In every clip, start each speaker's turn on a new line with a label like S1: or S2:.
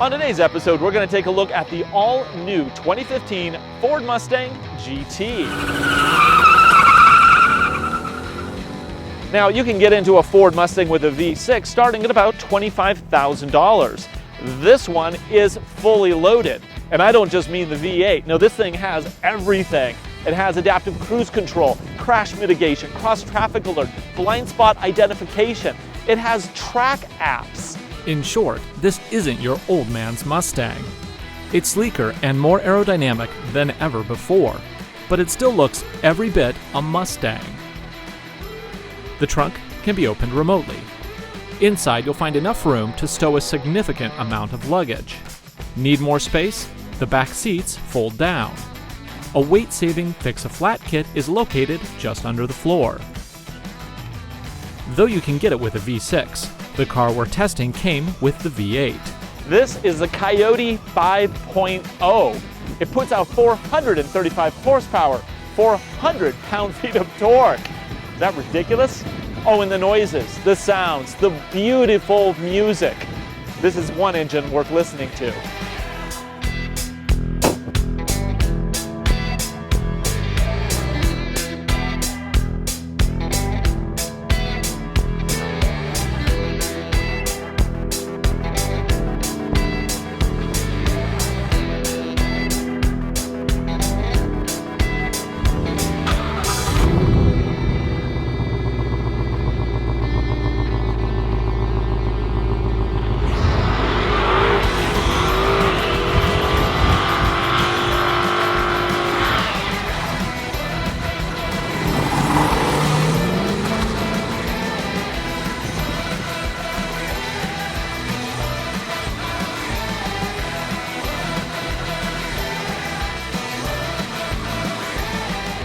S1: On today's episode, we're going to take a look at the all-new 2015 Ford Mustang GT. Now, you can get into a Ford Mustang with a V6 starting at about $25,000. This one is fully loaded. And I don't just mean the V8. No, this thing has everything. It has adaptive cruise control, crash mitigation, cross-traffic alert, blind spot identification. It has track apps.
S2: In short, this isn't your old man's Mustang. It's sleeker and more aerodynamic than ever before, but it still looks every bit a Mustang. The trunk can be opened remotely. Inside, you'll find enough room to stow a significant amount of luggage. Need more space? The back seats fold down. A weight-saving fix-a-flat kit is located just under the floor. Though you can get it with a V6, the car we're testing came with the V8.
S1: This is the Coyote 5.0. It puts out 435 horsepower, 400 pound-feet of torque. Is that ridiculous? Oh, and the noises, the sounds, the beautiful music. This is one engine worth listening to.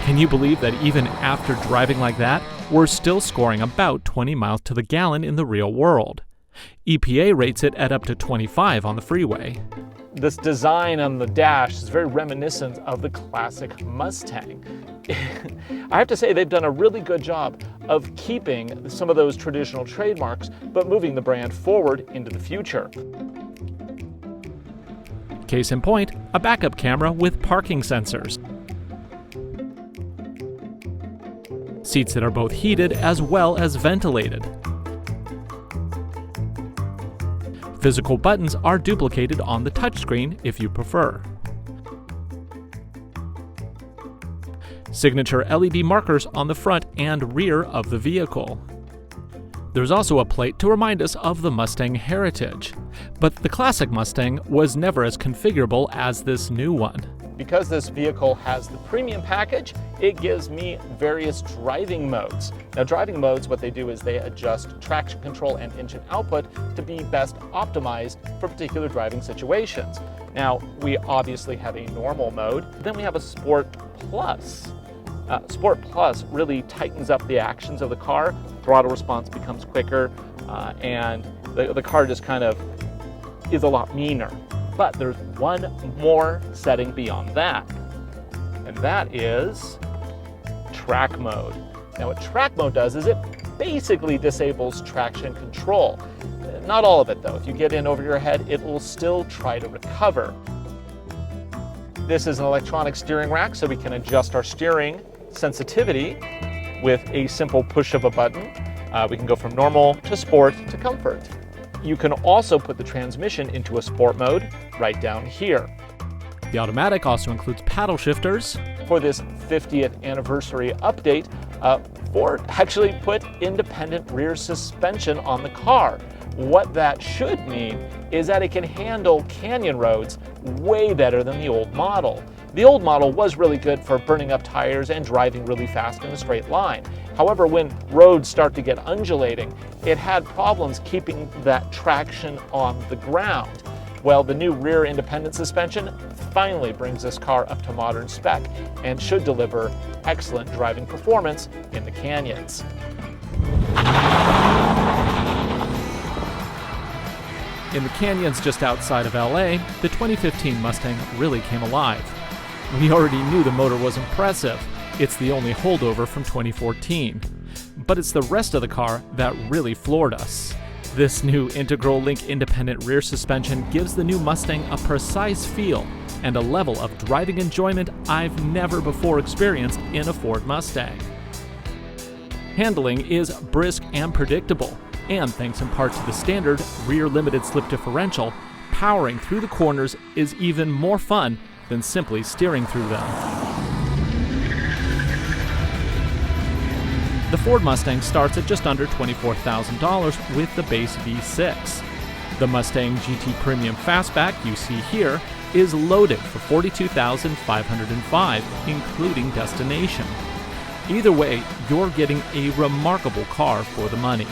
S2: Can you believe that even after driving like that, we're still scoring about 20 miles to the gallon in the real world? EPA rates it at up to 25 on the freeway.
S1: This design on the dash is very reminiscent of the classic Mustang. I have to say they've done a really good job of keeping some of those traditional trademarks, but moving the brand forward into the future.
S2: Case in point, a backup camera with parking sensors. Seats that are both heated as well as ventilated. Physical buttons are duplicated on the touchscreen if you prefer. Signature LED markers on the front and rear of the vehicle. There's also a plate to remind us of the Mustang heritage, but the classic Mustang was never as configurable as this new one.
S1: Because this vehicle has the premium package, it gives me various driving modes. Now, driving modes, what they do is they adjust traction control and engine output to be best optimized for particular driving situations. Now, we obviously have a normal mode, then we have a Sport Plus. Sport Plus really tightens up the actions of the car, throttle response becomes quicker, and the car just kind of is a lot meaner. But there's one more setting beyond that, and that is track mode. Now, what track mode does is it basically disables traction control. Not all of it, though. If you get in over your head, it will still try to recover. This is an electronic steering rack, so we can adjust our steering sensitivity with a simple push of a button. We can go from normal to sport to comfort. You can also put the transmission into a sport mode right down here.
S2: The automatic also includes paddle shifters.
S1: For this 50th anniversary update, Ford actually put independent rear suspension on the car. What that should mean is that it can handle canyon roads way better than the old model. The old model was really good for burning up tires and driving really fast in a straight line. However, when roads start to get undulating, it had problems keeping that traction on the ground. Well, the new rear independent suspension finally brings this car up to modern spec and should deliver excellent driving performance in the canyons.
S2: In the canyons just outside of LA, the 2015 Mustang really came alive. We already knew the motor was impressive. It's the only holdover from 2014. But it's the rest of the car that really floored us. This new integral link independent rear suspension gives the new Mustang a precise feel and a level of driving enjoyment I've never before experienced in a Ford Mustang. Handling is brisk and predictable, and thanks in part to the standard rear limited slip differential, powering through the corners is even more fun than simply steering through them. The Ford Mustang starts at just under $24,000 with the base V6. The Mustang GT Premium Fastback you see here is loaded for $42,505, including destination. Either way, you're getting a remarkable car for the money.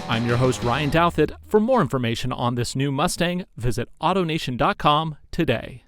S2: I'm your host, Ryan Douthit. For more information on this new Mustang, visit AutoNation.com today.